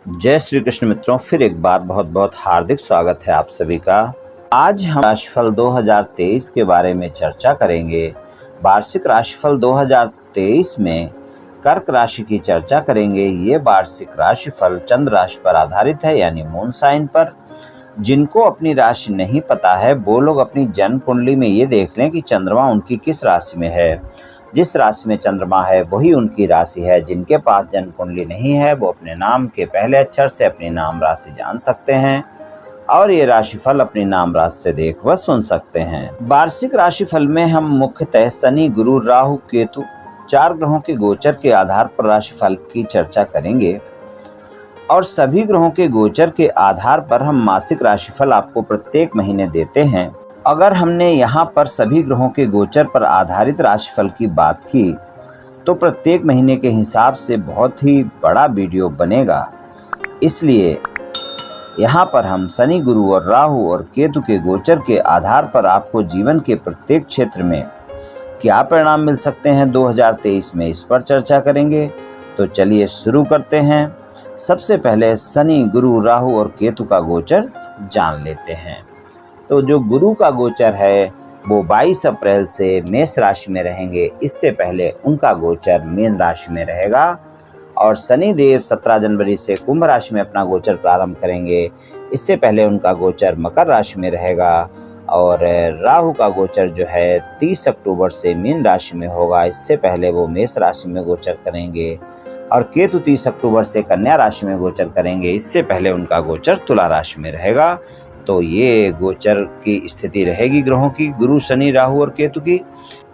जय श्री कृष्ण मित्रों, फिर एक बार बहुत बहुत हार्दिक स्वागत है आप सभी का। आज हम राशिफल 2023 के बारे में चर्चा करेंगे। वार्षिक राशिफल 2023 में कर्क राशि की चर्चा करेंगे। ये वार्षिक राशिफल चंद्र राशि पर आधारित है, यानी मून साइन पर। जिनको अपनी राशि नहीं पता है वो लोग अपनी जन्म कुंडली में ये देख लें कि चंद्रमा उनकी किस राशि में है। जिस राशि में चंद्रमा है वही उनकी राशि है। जिनके पास जन्म कुंडली नहीं है वो अपने नाम के पहले अक्षर से अपनी नाम राशि जान सकते हैं और ये राशिफल अपनी नाम राशि से देख व सुन सकते हैं। वार्षिक राशिफल में हम मुख्यतः शनि, गुरु, राहु, केतु 4 ग्रहों के गोचर के आधार पर राशिफल की चर्चा करेंगे और सभी ग्रहों के गोचर के आधार पर हम मासिक राशिफल आपको प्रत्येक महीने देते हैं। अगर हमने यहाँ पर सभी ग्रहों के गोचर पर आधारित राशिफल की बात की तो प्रत्येक महीने के हिसाब से बहुत ही बड़ा वीडियो बनेगा। इसलिए यहाँ पर हम शनि, गुरु और राहु और केतु के गोचर के आधार पर आपको जीवन के प्रत्येक क्षेत्र में क्या परिणाम मिल सकते हैं 2023 में, इस पर चर्चा करेंगे। तो चलिए शुरू करते हैं। सबसे पहले शनि, गुरु, राहु और केतु का गोचर जान लेते हैं। तो जो गुरु का गोचर है वो 22 अप्रैल से मेष राशि में रहेंगे। इससे पहले उनका गोचर मीन राशि में रहेगा और शनि देव 17 जनवरी से कुंभ राशि में अपना गोचर प्रारंभ करेंगे। इससे पहले उनका गोचर मकर राशि में रहेगा और राहु का गोचर जो है 30 अक्टूबर से मीन राशि में होगा। इससे पहले वो मेष राशि में गोचर करेंगे और केतु 30 अक्टूबर से कन्या राशि में गोचर करेंगे। इससे पहले उनका गोचर तुला राशि में रहेगा। तो ये गोचर की स्थिति रहेगी ग्रहों की, गुरु, शनि, राहु और केतु की।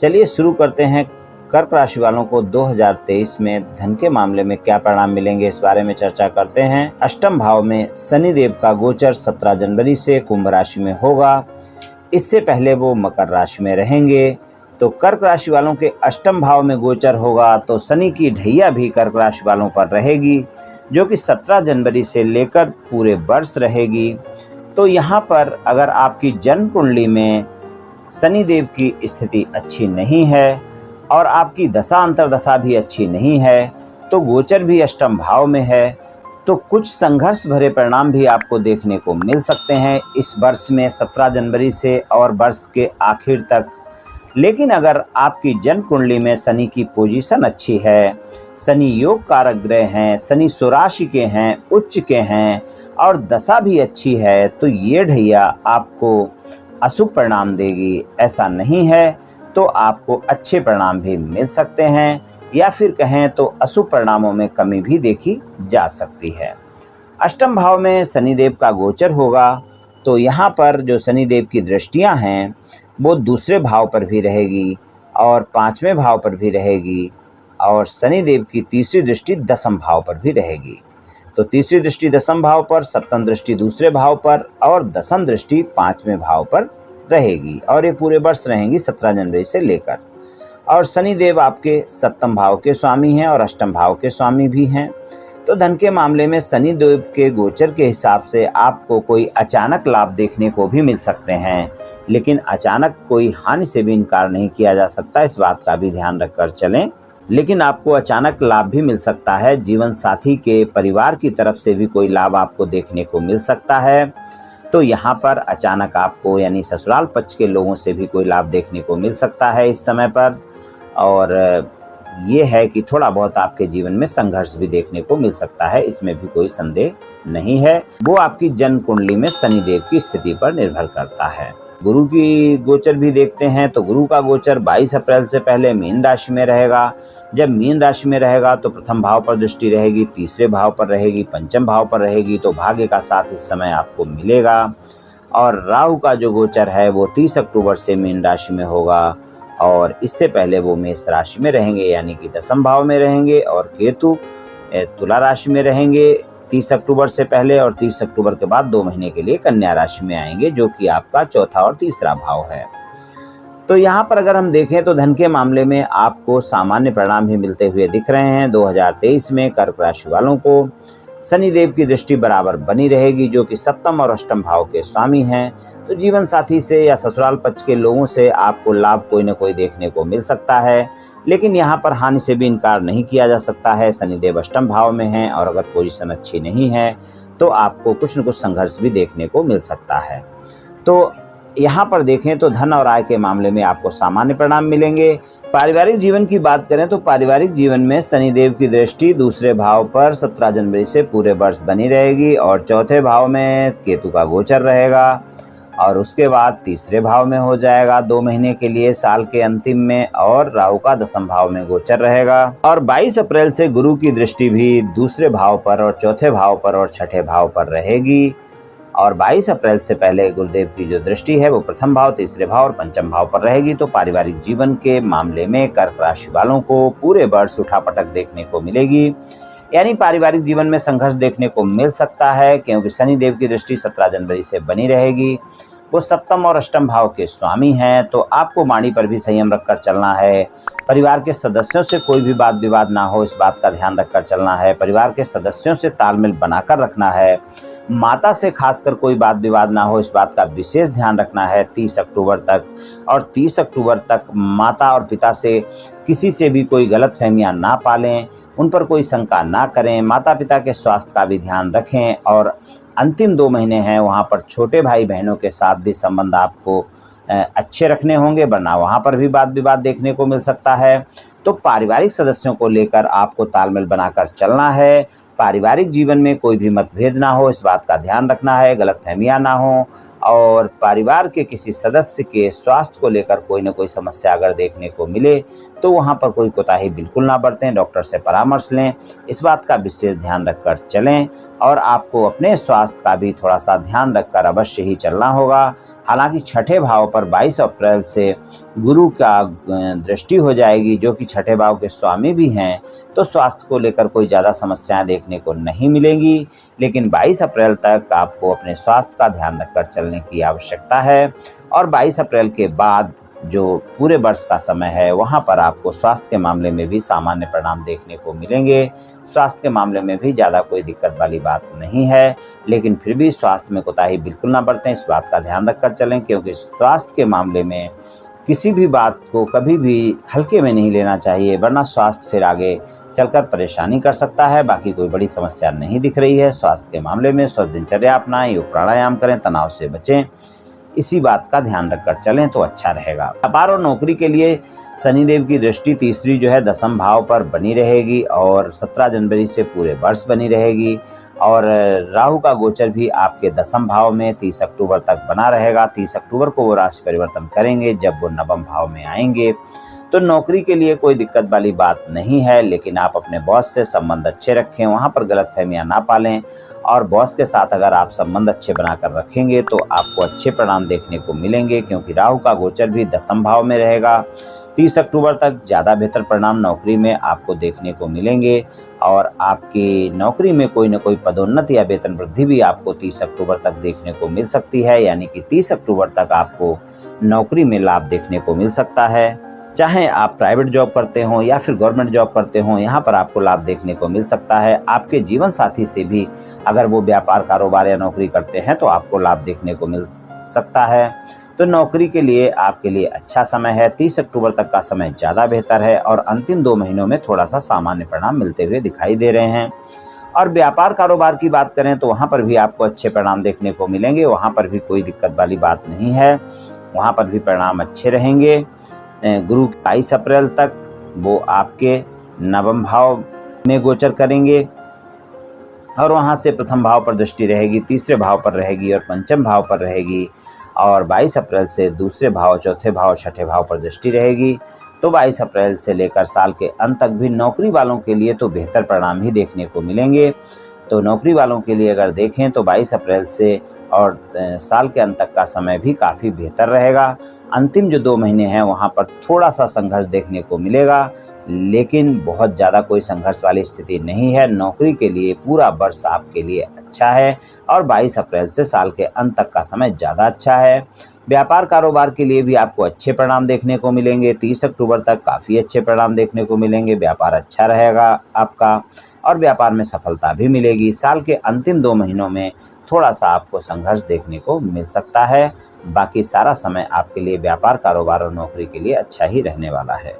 चलिए शुरू करते हैं। कर्क राशि वालों को 2023 में धन के मामले में क्या परिणाम मिलेंगे, इस बारे में चर्चा करते हैं। अष्टम भाव में शनि देव का गोचर 17 जनवरी से कुंभ राशि में होगा। इससे पहले वो मकर राशि में रहेंगे। तो कर्क राशि वालों के अष्टम भाव में गोचर होगा तो शनि की ढैया भी कर्क राशि वालों पर रहेगी, जो कि 17 जनवरी से लेकर पूरे वर्ष रहेगी। तो यहाँ पर अगर आपकी जन्म कुंडली में शनि देव की स्थिति अच्छी नहीं है और आपकी दशा अंतर्दशा भी अच्छी नहीं है, तो गोचर भी अष्टम भाव में है, तो कुछ संघर्ष भरे परिणाम भी आपको देखने को मिल सकते हैं इस वर्ष में 17 जनवरी से और वर्ष के आखिर तक। लेकिन अगर आपकी जन्म कुंडली में शनि की पोजीशन अच्छी है, शनि योग कारक ग्रह हैं, शनि स्वराशि के हैं, उच्च के हैं और दशा भी अच्छी है, तो ये ढैया आपको अशुभ परिणाम देगी ऐसा नहीं है। तो आपको अच्छे परिणाम भी मिल सकते हैं या फिर कहें तो अशुभ परिणामों में कमी भी देखी जा सकती है। अष्टम भाव में शनिदेव का गोचर होगा तो यहाँ पर जो शनिदेव की दृष्टियाँ हैं वो दूसरे भाव पर भी रहेगी और 5वें भाव पर भी रहेगी और शनिदेव की तीसरी दृष्टि दशम भाव पर भी रहेगी। तो तीसरी दृष्टि दशम भाव पर, सप्तम दृष्टि दूसरे भाव पर और दशम दृष्टि 5वें भाव पर रहेगी और ये पूरे वर्ष रहेंगी 17 जनवरी से लेकर। और शनिदेव आपके सप्तम भाव के स्वामी हैं और अष्टम भाव के स्वामी भी हैं। तो धन के मामले में शनिदेव के गोचर के हिसाब से आपको कोई अचानक लाभ देखने को भी मिल सकते हैं, लेकिन अचानक कोई हानि से भी इनकार नहीं किया जा सकता, इस बात का भी ध्यान रखकर चलें। लेकिन आपको अचानक लाभ भी मिल सकता है, जीवन साथी के परिवार की तरफ से भी कोई लाभ आपको देखने को मिल सकता है। तो यहाँ पर अचानक आपको यानी ससुराल पक्ष के लोगों से भी कोई लाभ देखने को मिल सकता है इस समय पर। और ये है कि थोड़ा बहुत आपके जीवन में संघर्ष भी देखने को मिल सकता है, इसमें भी कोई संदेह नहीं है। वो आपकी जन्म कुंडली में शनिदेव की स्थिति पर निर्भर करता है। गुरु की गोचर भी देखते हैं तो गुरु का गोचर 22 अप्रैल से पहले मीन राशि में रहेगा। जब मीन राशि में रहेगा तो प्रथम भाव पर दृष्टि रहेगी, तीसरे भाव पर रहेगी, पंचम भाव पर रहेगी, तो भाग्य का साथ इस समय आपको मिलेगा। और राहु का जो गोचर है वो 30 अक्टूबर से मीन राशि में होगा और इससे पहले वो मेष राशि में रहेंगे यानी कि दशम भाव में रहेंगे और केतु तुला राशि में रहेंगे 30 अक्टूबर से पहले और 30 अक्टूबर के बाद 2 महीने के लिए कन्या राशि में आएंगे, जो कि आपका चौथा और तीसरा भाव है। तो यहाँ पर अगर हम देखें तो धन के मामले में आपको सामान्य परिणाम ही मिलते हुए दिख रहे हैं 2023 में कर्क राशि वालों को। शनिदेव की दृष्टि बराबर बनी रहेगी, जो कि सप्तम और अष्टम भाव के स्वामी हैं। तो जीवन साथी से या ससुराल पक्ष के लोगों से आपको लाभ कोई न कोई देखने को मिल सकता है, लेकिन यहाँ पर हानि से भी इनकार नहीं किया जा सकता है। शनिदेव अष्टम भाव में हैं और अगर पोजीशन अच्छी नहीं है तो आपको कुछ न कुछ संघर्ष भी देखने को मिल सकता है। तो यहाँ पर देखें तो धन और आय के मामले में आपको सामान्य परिणाम मिलेंगे। पारिवारिक जीवन की बात करें तो पारिवारिक जीवन में शनिदेव की दृष्टि दूसरे भाव पर 17 जनवरी से पूरे वर्ष बनी रहेगी और चौथे भाव में केतु का गोचर रहेगा और उसके बाद तीसरे भाव में हो जाएगा 2 महीने के लिए साल के अंतिम में, और राहु का दसम भाव में गोचर रहेगा। और 22 अप्रैल से गुरु की दृष्टि भी दूसरे भाव पर और चौथे भाव पर और छठे भाव पर रहेगी। और 22 अप्रैल से पहले गुरुदेव की जो दृष्टि है वो प्रथम भाव, तीसरे भाव और पंचम भाव पर रहेगी। तो पारिवारिक जीवन के मामले में कर्क राशि वालों को पूरे वर्ष उठापटक देखने को मिलेगी, यानी पारिवारिक जीवन में संघर्ष देखने को मिल सकता है, क्योंकि शनिदेव की दृष्टि 17 जनवरी से बनी रहेगी। वो सप्तम और अष्टम भाव के स्वामी हैं, तो आपको वाणी पर भी संयम रखकर चलना है। परिवार के सदस्यों से कोई भी वाद विवाद ना हो, इस बात का ध्यान रखकर चलना है। परिवार के सदस्यों से तालमेल बनाकर रखना है। माता से खासकर कोई वाद विवाद ना हो, इस बात का विशेष ध्यान रखना है 30 अक्टूबर तक। और 30 अक्टूबर तक माता और पिता से किसी से भी कोई गलतफहमियां ना पालें, उन पर कोई शंका ना करें। माता पिता के स्वास्थ्य का भी ध्यान रखें। और अंतिम 2 महीने हैं, वहाँ पर छोटे भाई बहनों के साथ भी संबंध आपको अच्छे रखने होंगे, वरना वहाँ पर भी वाद विवाद देखने को मिल सकता है। तो पारिवारिक सदस्यों को लेकर आपको तालमेल बनाकर चलना है। पारिवारिक जीवन में कोई भी मतभेद ना हो, इस बात का ध्यान रखना है, गलतफहमियां ना हो। और परिवार के किसी सदस्य के स्वास्थ्य को लेकर कोई न कोई समस्या अगर देखने को मिले तो वहां पर कोई कोताही बिल्कुल ना बरतें, डॉक्टर से परामर्श लें, इस बात का विशेष ध्यान रखकर चलें। और आपको अपने स्वास्थ्य का भी थोड़ा सा ध्यान रखकर अवश्य ही चलना होगा। हालांकि छठे भाव पर 22 अप्रैल से गुरु का दृष्टि हो जाएगी, जो कि छठे भाव के स्वामी भी हैं, तो स्वास्थ्य को लेकर कोई ज़्यादा समस्याएं देखने को नहीं मिलेंगी। लेकिन 22 अप्रैल तक आपको अपने स्वास्थ्य का ध्यान रखकर चलने की आवश्यकता है। और 22 अप्रैल के बाद जो पूरे वर्ष का समय है, वहाँ पर आपको स्वास्थ्य के मामले में भी सामान्य परिणाम देखने को मिलेंगे। स्वास्थ्य के मामले में भी ज़्यादा कोई दिक्कत वाली बात नहीं है, लेकिन फिर भी स्वास्थ्य में कोताही बिल्कुल ना बरतें, इस बात का ध्यान रखकर चलें, क्योंकि स्वास्थ्य के मामले में किसी भी बात को कभी भी हल्के में नहीं लेना चाहिए, वरना स्वास्थ्य फिर आगे चलकर परेशानी कर सकता है। बाकी कोई बड़ी समस्या नहीं दिख रही है स्वास्थ्य के मामले में। स्वस्थ दिनचर्या अपनाएं, योग प्राणायाम करें, तनाव से बचें, इसी बात का ध्यान रखकर चलें तो अच्छा रहेगा। व्यापार और नौकरी के लिए शनिदेव की दृष्टि तीसरी जो है दसम भाव पर बनी रहेगी और 17 जनवरी से पूरे वर्ष बनी रहेगी। और राहु का गोचर भी आपके दसम भाव में 30 अक्टूबर तक बना रहेगा। 30 अक्टूबर को वो राशि परिवर्तन करेंगे जब वो नवम भाव में आएंगे। तो नौकरी के लिए कोई दिक्कत वाली बात नहीं है, लेकिन आप अपने बॉस से संबंध अच्छे रखें, वहाँ पर गलतफहमियां ना पालें। और बॉस के साथ अगर आप संबंध अच्छे बनाकर रखेंगे तो आपको अच्छे परिणाम देखने को मिलेंगे, क्योंकि राहु का गोचर भी दसम भाव में रहेगा। 30 अक्टूबर तक ज़्यादा बेहतर परिणाम नौकरी में आपको देखने को मिलेंगे और आपकी नौकरी में कोई न कोई पदोन्नति या वेतन वृद्धि भी आपको 30 अक्टूबर तक देखने को मिल सकती है। यानी कि 30 अक्टूबर तक आपको नौकरी में लाभ देखने को मिल सकता है। चाहे आप प्राइवेट जॉब करते हों या फिर गवर्नमेंट जॉब करते हों, यहाँ पर आपको लाभ देखने को मिल सकता है। आपके जीवन साथी से भी अगर वो व्यापार, कारोबार या नौकरी करते हैं तो आपको लाभ देखने को मिल सकता है। तो नौकरी के लिए आपके लिए अच्छा समय है। 30 अक्टूबर तक का समय ज़्यादा बेहतर है और अंतिम 2 महीनों में थोड़ा सा सामान्य परिणाम मिलते हुए दिखाई दे रहे हैं। और व्यापार कारोबार की बात करें तो वहाँ पर भी आपको अच्छे परिणाम देखने को मिलेंगे। वहाँ पर भी कोई दिक्कत वाली बात नहीं है, वहाँ पर भी परिणाम अच्छे रहेंगे। गुरु 22 अप्रैल तक वो आपके नवम भाव में गोचर करेंगे और वहाँ से प्रथम भाव पर दृष्टि रहेगी, तीसरे भाव पर रहेगी और पंचम भाव पर रहेगी। और 22 अप्रैल से दूसरे भाव, चौथे भाव, छठे भाव पर दृष्टि रहेगी। तो 22 अप्रैल से लेकर साल के अंत तक भी नौकरी वालों के लिए तो बेहतर परिणाम ही देखने को मिलेंगे। तो नौकरी वालों के लिए अगर देखें तो 22 अप्रैल से और साल के अंत तक का समय भी काफ़ी बेहतर रहेगा। अंतिम जो 2 महीने हैं वहाँ पर थोड़ा सा संघर्ष देखने को मिलेगा, लेकिन बहुत ज़्यादा कोई संघर्ष वाली स्थिति नहीं है। नौकरी के लिए पूरा वर्ष आपके लिए अच्छा है और 22 अप्रैल से साल के अंत तक का समय ज़्यादा अच्छा है। व्यापार कारोबार के लिए भी आपको अच्छे परिणाम देखने को मिलेंगे। 30 अक्टूबर तक काफ़ी अच्छे परिणाम देखने को मिलेंगे, व्यापार अच्छा रहेगा आपका। और व्यापार में सफलता भी मिलेगी। साल के अंतिम 2 महीनों में थोड़ा सा आपको संघर्ष देखने को मिल सकता है। बाकी सारा समय आपके लिए व्यापार, कारोबार और नौकरी के लिए अच्छा ही रहने वाला है।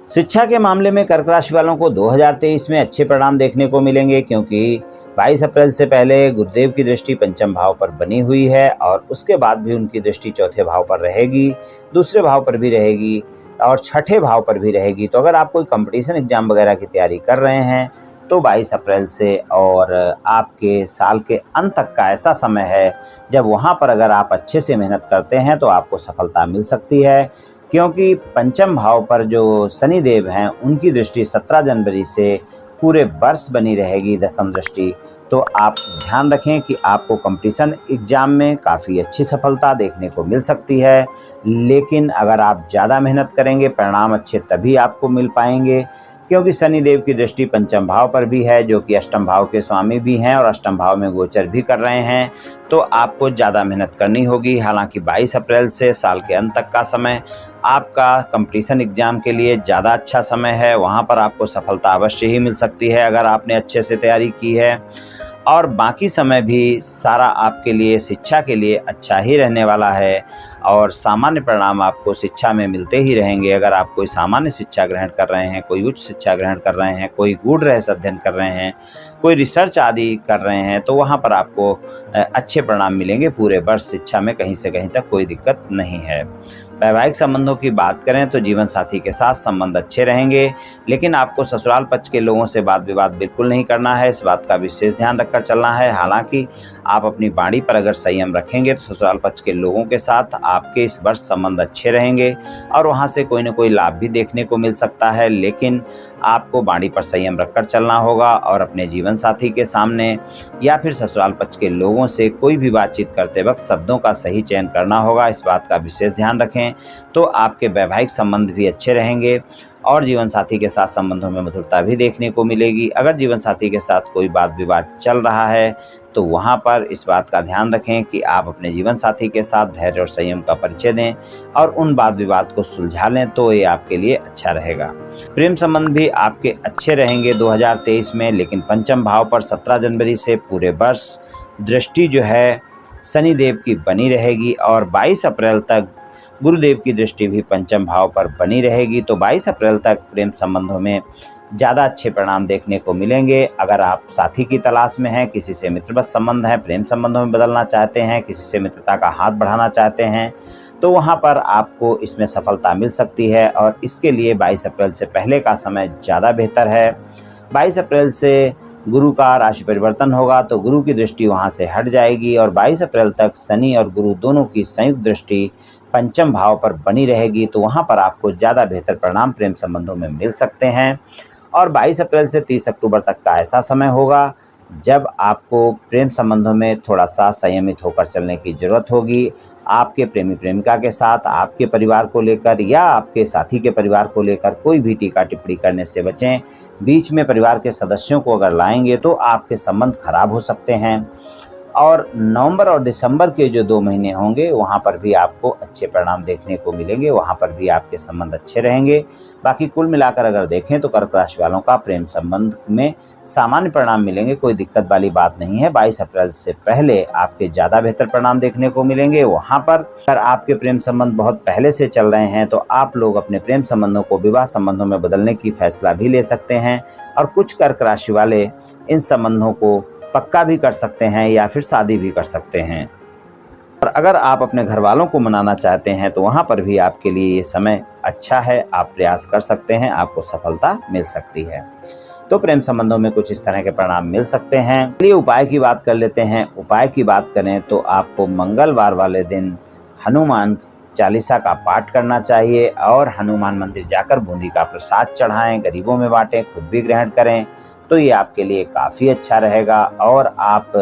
शिक्षा के मामले में कर्क राशि वालों को 2023 में अच्छे परिणाम देखने को मिलेंगे, क्योंकि 22 अप्रैल से पहले गुरुदेव की दृष्टि पंचम भाव पर बनी हुई है और उसके बाद भी उनकी दृष्टि चौथे भाव पर रहेगी, दूसरे भाव पर भी रहेगी और छठे भाव पर भी रहेगी। तो अगर आप कोई कंपटीशन एग्जाम वगैरह की तैयारी कर रहे हैं तो 22 अप्रैल से और आपके साल के अंत तक का ऐसा समय है जब वहाँ पर अगर आप अच्छे से मेहनत करते हैं तो आपको सफलता मिल सकती है, क्योंकि पंचम भाव पर जो शनिदेव हैं उनकी दृष्टि 17 जनवरी से पूरे वर्ष बनी रहेगी, दशम दृष्टि। तो आप ध्यान रखें कि आपको कंपटीशन एग्जाम में काफ़ी अच्छी सफलता देखने को मिल सकती है, लेकिन अगर आप ज़्यादा मेहनत करेंगे परिणाम अच्छे तभी आपको मिल पाएंगे, क्योंकि शनिदेव की दृष्टि पंचम भाव पर भी है, जो कि अष्टम भाव के स्वामी भी हैं और अष्टम भाव में गोचर भी कर रहे हैं। तो आपको ज़्यादा मेहनत करनी होगी। हालांकि 22 अप्रैल से साल के अंत तक का समय आपका कंपटीशन एग्जाम के लिए ज़्यादा अच्छा समय है, वहाँ पर आपको सफलता अवश्य ही मिल सकती है अगर आपने अच्छे से तैयारी की है। और बाकी समय भी सारा आपके लिए शिक्षा के लिए अच्छा ही रहने वाला है और सामान्य परिणाम आपको शिक्षा में मिलते ही रहेंगे। अगर आप कोई सामान्य शिक्षा ग्रहण कर रहे हैं, कोई उच्च शिक्षा ग्रहण कर रहे हैं, कोई गूढ़ रहस्य अध्ययन कर रहे हैं, कोई रिसर्च आदि कर रहे हैं, तो वहाँ पर आपको अच्छे परिणाम मिलेंगे पूरे वर्ष। शिक्षा में कहीं से कहीं तक कोई दिक्कत नहीं है। वैवाहिक संबंधों की बात करें तो जीवन साथी के साथ संबंध अच्छे रहेंगे, लेकिन आपको ससुराल पक्ष के लोगों से वाद विवाद बिल्कुल नहीं करना है, इस बात का विशेष ध्यान रखकर चलना है। हालांकि आप अपनी वाणी पर अगर संयम रखेंगे तो ससुराल पक्ष के लोगों के साथ आपके इस वर्ष संबंध अच्छे रहेंगे और वहां से कोई न कोई लाभ भी देखने को मिल सकता है, लेकिन आपको वाणी पर संयम रखकर चलना होगा और अपने जीवन साथी के सामने या फिर ससुराल पक्ष के लोगों से कोई भी बातचीत करते वक्त शब्दों का सही चयन करना होगा, इस बात का विशेष ध्यान रखें। तो आपके वैवाहिक संबंध भी अच्छे रहेंगे और जीवन साथी के साथ संबंधों में मधुरता भी देखने को मिलेगी। अगर जीवन साथी के साथ कोई वाद विवाद चल रहा है तो वहाँ पर इस बात का ध्यान रखें कि आप अपने जीवन साथी के साथ धैर्य और संयम का परिचय दें और उन वाद विवाद को सुलझा लें, तो ये आपके लिए अच्छा रहेगा। प्रेम संबंध भी आपके अच्छे रहेंगे 2023 में, लेकिन पंचम भाव पर 17 जनवरी से पूरे वर्ष दृष्टि जो है शनिदेव की बनी रहेगी और 22 अप्रैल तक गुरुदेव की दृष्टि भी पंचम भाव पर बनी रहेगी। तो 22 अप्रैल तक प्रेम संबंधों में ज़्यादा अच्छे परिणाम देखने को मिलेंगे। अगर आप साथी की तलाश में हैं, किसी से मित्रवत संबंध है, प्रेम संबंधों में बदलना चाहते हैं, किसी से मित्रता का हाथ बढ़ाना चाहते हैं, तो वहाँ पर आपको इसमें सफलता मिल सकती है और इसके लिए 22 अप्रैल से पहले का समय ज़्यादा बेहतर है। 22 अप्रैल से गुरु का राशि परिवर्तन होगा तो गुरु की दृष्टि वहाँ से हट जाएगी और 22 अप्रैल तक शनि और गुरु दोनों की संयुक्त दृष्टि पंचम भाव पर बनी रहेगी। तो वहाँ पर आपको ज़्यादा बेहतर परिणाम प्रेम संबंधों में मिल सकते हैं। और 22 अप्रैल से 30 अक्टूबर तक का ऐसा समय होगा जब आपको प्रेम संबंधों में थोड़ा सा संयमित होकर चलने की ज़रूरत होगी। आपके प्रेमी प्रेमिका के साथ आपके परिवार को लेकर या आपके साथी के परिवार को लेकर कोई भी टीका टिप्पणी करने से बचें। बीच में परिवार के सदस्यों को अगर लाएंगे तो आपके संबंध खराब हो सकते हैं। और नवंबर और दिसंबर के जो 2 महीने होंगे वहाँ पर भी आपको अच्छे परिणाम देखने को मिलेंगे, वहाँ पर भी आपके संबंध अच्छे रहेंगे। बाकी कुल मिलाकर अगर देखें तो कर्क राशि वालों का प्रेम संबंध में सामान्य परिणाम मिलेंगे, कोई दिक्कत वाली बात नहीं है। 22 अप्रैल से पहले आपके ज़्यादा बेहतर परिणाम देखने को मिलेंगे। वहाँ पर अगर आपके प्रेम संबंध बहुत पहले से चल रहे हैं तो आप लोग अपने प्रेम संबंधों को विवाह संबंधों में बदलने की फैसला भी ले सकते हैं और कुछ कर्क राशि वाले इन संबंधों को पक्का भी कर सकते हैं या फिर शादी भी कर सकते हैं। और अगर आप अपने घर वालों को मनाना चाहते हैं तो वहाँ पर भी आपके लिए ये समय अच्छा है, आप प्रयास कर सकते हैं, आपको सफलता मिल सकती है। तो प्रेम संबंधों में कुछ इस तरह के परिणाम मिल सकते हैं। चलिए उपाय की बात कर लेते हैं। उपाय की बात करें तो आपको मंगलवार वाले दिन हनुमान चालीसा का पाठ करना चाहिए और हनुमान मंदिर जाकर बूंदी का प्रसाद चढ़ाएं, गरीबों में बांटें, खुद भी ग्रहण करें, तो ये आपके लिए काफ़ी अच्छा रहेगा। और आप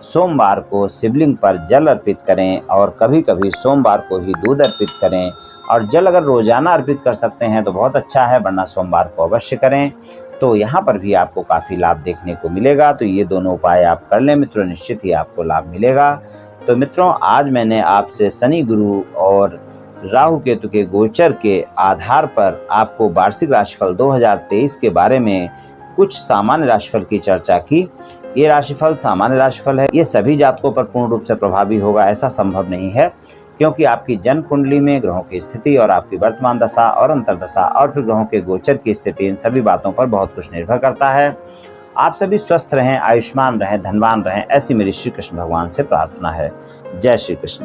सोमवार को शिवलिंग पर जल अर्पित करें और कभी कभी सोमवार को ही दूध अर्पित करें। और जल अगर रोज़ाना अर्पित कर सकते हैं तो बहुत अच्छा है, वरना सोमवार को अवश्य करें। तो यहाँ पर भी आपको काफ़ी लाभ देखने को मिलेगा। तो ये दोनों उपाय आप कर लें मित्रों, निश्चित ही आपको लाभ मिलेगा। तो मित्रों, आज मैंने आपसे शनि, गुरु और राहु केतु के गोचर के आधार पर आपको वार्षिक राशिफल 2023 के बारे में कुछ सामान्य राशिफल की चर्चा की। ये राशिफल सामान्य राशिफल है, ये सभी जातकों पर पूर्ण रूप से प्रभावी होगा ऐसा संभव नहीं है, क्योंकि आपकी जन्म कुंडली में ग्रहों की स्थिति और आपकी वर्तमान दशा और अंतर्दशा और फिर ग्रहों के गोचर की स्थिति, इन सभी बातों पर बहुत कुछ निर्भर करता है। आप सभी स्वस्थ रहें, आयुष्मान रहें, धनवान रहें, ऐसी मेरी श्री कृष्ण भगवान से प्रार्थना है। जय श्री कृष्ण।